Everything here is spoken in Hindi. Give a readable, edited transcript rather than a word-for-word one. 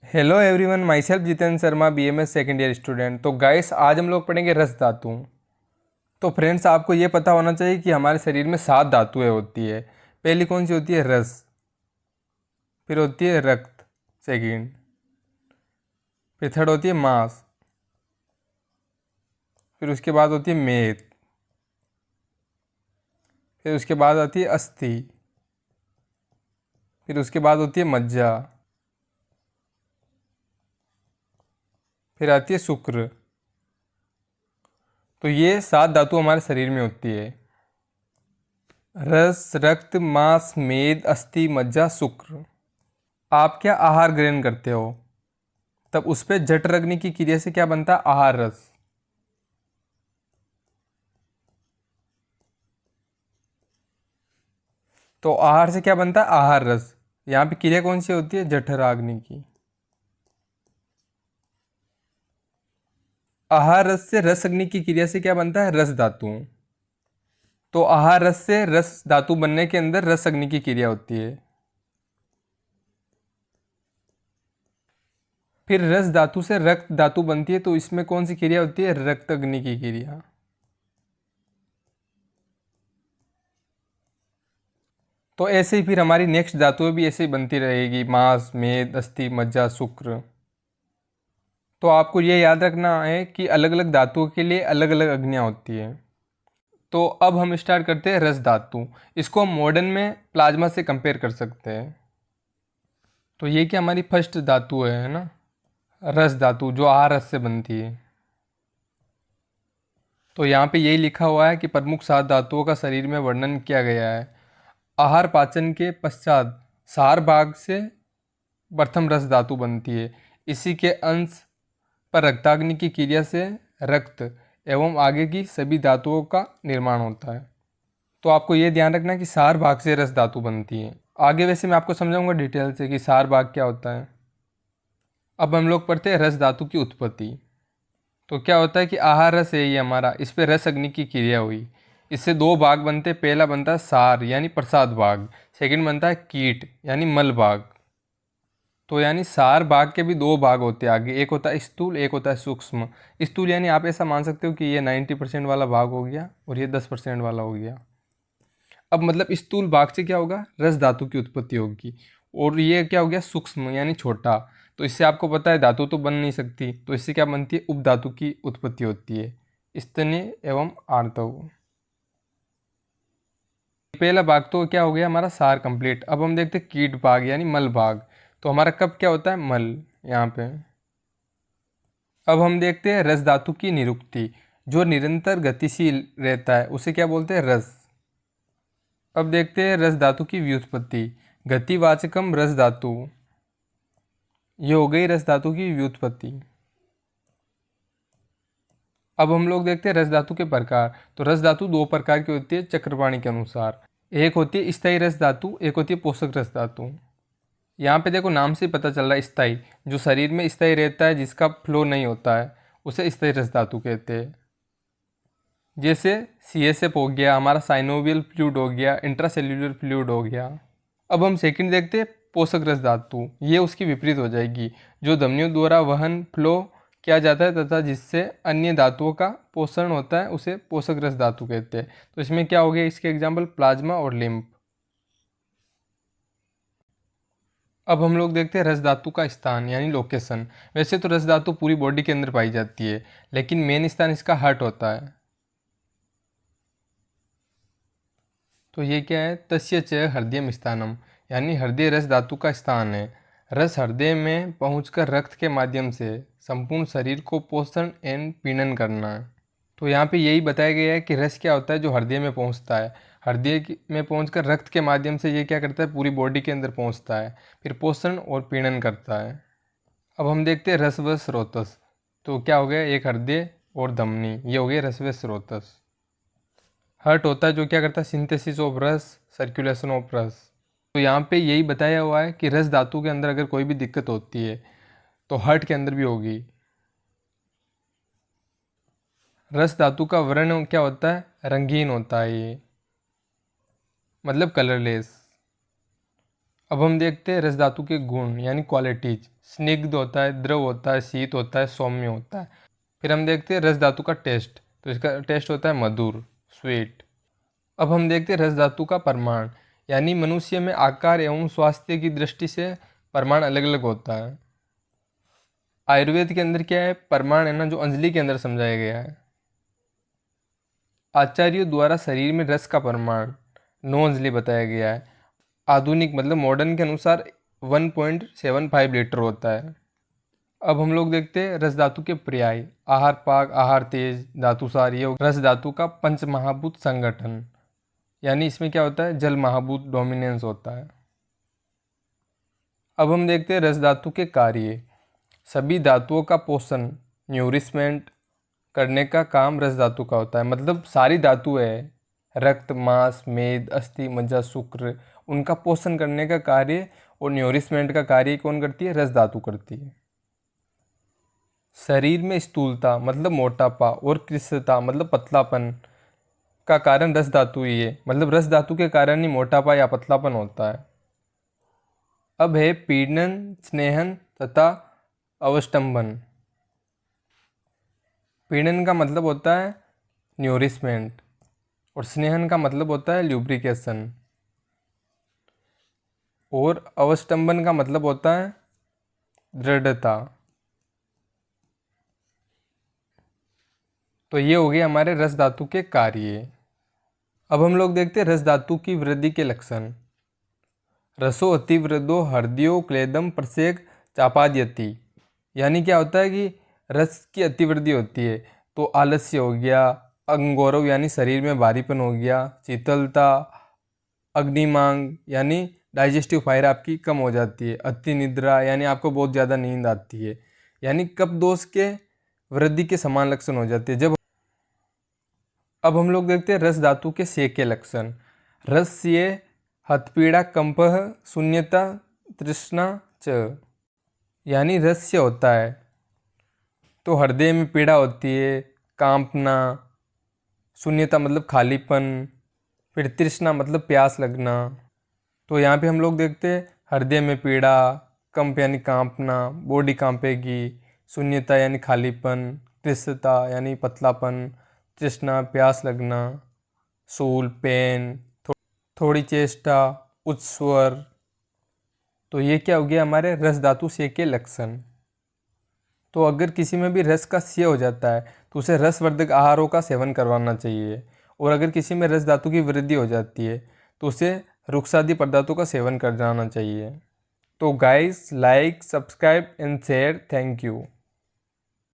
Hello everyone, my self Jitendra Sharma, BMS second year student. तो गाइस, आज हम लोग पढ़ेंगे रस धातु। तो फ्रेंड्स, आपको ये पता होना चाहिए कि हमारे शरीर में 7 धातुएं होती है। पहली कौन सी होती है? रस। फिर होती है रक्त, सेकंड। फिर थर्ड होती है मांस। फिर उसके बाद होती है मेद। फिर उसके बाद आती है अस्थि। फिर उसके बाद होती है मज्जा। फिर आती है शुक्र। तो ये 7 धातु हमारे शरीर में होती है। रस, रक्त, मांस, मेद, अस्थि, मज्जा, शुक्र। आप क्या आहार ग्रहण करते हो, तब उस पे जठर अग्नि की क्रिया से क्या बनता है? आहार रस। तो आहार से क्या बनता है? आहार रस। यहाँ पे क्रिया कौन सी होती है? जठराग्नि की। आहार रस से रस अग्नि की क्रिया से क्या बनता है? रस धातु। तो आहार रस से रस धातु बनने के अंदर रस अग्नि की क्रिया होती है। फिर रस धातु से रक्त धातु बनती है, तो इसमें कौन सी क्रिया होती है? रक्त अग्नि की क्रिया। तो ऐसे ही फिर हमारी नेक्स्ट धातुएं भी ऐसे ही बनती रहेगी, मांस, मेद, अस्थि, मज्जा, शुक्र। तो आपको ये याद रखना है कि अलग अलग धातुओं के लिए अलग अलग अग्नियाँ होती है। तो अब हम स्टार्ट करते हैं रस धातु। इसको हम मॉडर्न में प्लाज्मा से कंपेयर कर सकते हैं। तो ये क्या हमारी फर्स्ट धातु है ना, रस धातु, जो आहार रस से बनती है। तो यहाँ पे यही लिखा हुआ है कि प्रमुख 7 धातुओं का शरीर में वर्णन किया गया है। आहार पाचन के पश्चात सार भाग से प्रथम रस धातु बनती है। इसी के अंश पर रक्ताग्नि की क्रिया से रक्त एवं आगे की सभी धातुओं का निर्माण होता है। तो आपको ये ध्यान रखना है कि सार भाग से रस धातु बनती है। आगे वैसे मैं आपको समझाऊंगा डिटेल से कि सार भाग क्या होता है। अब हम लोग पढ़ते हैं रस धातु की उत्पत्ति। तो क्या होता है कि आहार रस है ये हमारा, इस पे रस अग्नि की क्रिया हुई। इससे 2 भाग बनते। पहला बनता है सार यानी प्रसाद भाग। सेकंड बनता है कीट यानी मल भाग। तो यानी सार भाग के भी 2 भाग होते हैं आगे, एक होता है स्थूल, एक होता है सूक्ष्म। स्थूल यानी आप ऐसा मान सकते हो कि ये 90% वाला भाग हो गया और ये 10% वाला हो गया। अब मतलब स्थूल भाग से क्या होगा? रस धातु की उत्पत्ति होगी। और ये क्या हो गया? सूक्ष्म यानी छोटा। तो इससे आपको पता है धातु तो बन नहीं सकती, तो इससे क्या बनती है? उपधातु की उत्पत्ति होती है, स्तन्य एवं आर्तव। पहला भाग तो क्या हो गया हमारा? सार कंप्लीट। अब हम देखते हैं कीट भाग यानी मल भाग। तो हमारा कब क्या होता है? मल, यहाँ पे। अब हम देखते हैं रस धातु की निरुक्ति। जो निरंतर गतिशील रहता है उसे क्या बोलते हैं? रस। अब देखते हैं रस धातु की व्युत्पत्ति। गतिवाचकम रस धातु, ये हो गई रस धातु की व्युत्पत्ति। अब हम लोग देखते हैं रस धातु के प्रकार। तो रस धातु 2 प्रकार की होती है चक्रपाणी के अनुसार। एक होती है स्थायी रस धातु, एक होती है पोषक रस धातु। यहाँ पे देखो नाम से ही पता चल रहा है स्थायी, जो शरीर में स्थायी रहता है, जिसका फ्लो नहीं होता है, उसे स्थायी रस धातु कहते हैं। जैसे CSF हो गया, हमारा साइनोवियल फ्लूइड हो गया, इंट्रासेल्यूलर फ्लूइड हो गया। अब हम सेकंड देखते हैं पोषक रस धातु। ये उसकी विपरीत हो जाएगी, जो धमनियों द्वारा वहन फ्लो किया जाता है तथा जिससे अन्य धातुओं का पोषण होता है, उसे पोषक रस धातु कहते हैं। तो इसमें क्या हो गया? इसके एग्जाम्पल प्लाज्मा और लिम्फ। अब हम लोग देखते हैं रस धातु का स्थान यानी लोकेशन। वैसे तो रस धातु पूरी बॉडी के अंदर पाई जाती है, लेकिन मेन स्थान इसका हार्ट होता है। तो ये क्या है? तस्य च हृदय स्थानम, यानी हृदय रस धातु का स्थान है। रस हृदय में पहुंचकर रक्त के माध्यम से संपूर्ण शरीर को पोषण एवं पीड़न करना है। तो यहाँ पे यही बताया गया है कि रस क्या होता है? जो हृदय में पहुँचता है। में पहुँचकर रक्त के माध्यम से ये क्या करता है? पूरी बॉडी के अंदर पहुँचता है, फिर पोषण और पीड़न करता है। अब हम देखते हैं रस व स्रोतस। तो क्या हो गया? एक हृदय और धमनी, ये हो गया रस व स्रोतस। हर्ट होता है जो क्या करता है? सिंथेसिस ऑफ रस, सर्कुलेशन ऑफ रस। तो यहाँ पे यही बताया हुआ है कि रस धातु के अंदर अगर कोई भी दिक्कत होती है तो हर्ट के अंदर भी होगी। रस धातु का वर्ण क्या होता है? रंगीन होता है ये, मतलब कलरलेस। अब हम देखते हैं रस धातु के गुण यानी क्वालिटीज। स्निग्ध होता है, द्रव होता है, शीत होता है, सौम्य होता है। फिर हम देखते हैं रस धातु का टेस्ट, तो इसका टेस्ट होता है मधुर, स्वीट। अब हम देखते हैं रस धातु का परिमाण, यानी मनुष्य में आकार एवं स्वास्थ्य की दृष्टि से परिमाण अलग अलग होता है। आयुर्वेद के अंदर क्या है, परिमाण है ना, जो अंजलि के अंदर समझाया गया है। आचार्यों द्वारा शरीर में रस का परिमाण 9 अंजलि बताया गया है। आधुनिक मतलब मॉडर्न के अनुसार 1.75 लीटर होता है। अब हम लोग देखते हैं रस धातु के पर्याय। आहार पाक, आहार तेज, धातुसार, ये रस धातु का पंचमहाभूत संगठन, यानी इसमें क्या होता है, जल महाभूत डोमिनेंस होता है। अब हम देखते हैं रस धातु के कार्य। सभी धातुओं का पोषण, न्यूरिशमेंट करने का काम रस धातु का होता है। मतलब सारी धातुएं, रक्त, मांस, मेद, अस्थि, मज्जा, शुक्र, उनका पोषण करने का कार्य और न्यूरिशमेंट का कार्य कौन करती है, रस धातु करती है। शरीर में स्थूलता मतलब मोटापा और कृशता मतलब पतलापन का कारण रस धातु ही है। मतलब रस धातु के कारण ही मोटापा या पतलापन होता है। अब है पीडन, स्नेहन तथा अवस्टंभन। पीडन का मतलब होता है न्यूरिशमेंट और स्नेहन का मतलब होता है ल्यूब्रिकेशन और अवस्टंभन का मतलब होता है दृढ़ता। तो ये हो गए हमारे रस धातु के कार्य। अब हम लोग देखते हैं रस धातु की वृद्धि के लक्षण। रसो अतिवृद्धो हृदयो क्लेदम प्रसेक चापाद्यति, यानी क्या होता है कि रस की अतिवृद्धि होती है तो आलस्य हो गया, अंगौरव यानी शरीर में भारीपन हो गया, शीतलता, अग्निमांग यानी डाइजेस्टिव फायर आपकी कम हो जाती है, अति निद्रा यानी आपको बहुत ज़्यादा नींद आती है, यानी कफ दोष के वृद्धि के समान लक्षण हो जाते हैं। जब अब हम लोग देखते हैं रस धातु के सेक के लक्षण। रस्य हथपीड़ा, कंपह, शून्यता, तृष्णा च, यानी रस्य होता है तो हृदय में पीड़ा होती है, कांपना, शून्यता मतलब खालीपन, फिर तृष्णा मतलब प्यास लगना। तो यहाँ पे हम लोग देखते हैं हृदय में पीड़ा, कंप यानी कांपना, बॉडी कांपेगी, शून्यता यानी खालीपन, तृष्णता यानी पतलापन, तृष्णा प्यास लगना, सूल पेन, थोड़ी चेष्टा, उच्च स्वर। तो ये क्या हो गया हमारे रस धातु से के लक्षण। तो अगर किसी में भी रस का क्षय हो जाता है तो उसे रसवर्धक आहारों का सेवन करवाना चाहिए, और अगर किसी में रस धातु की वृद्धि हो जाती है तो उसे रुक्षादि पदार्थों का सेवन कर जाना चाहिए। तो guys, like, subscribe and share. Thank you.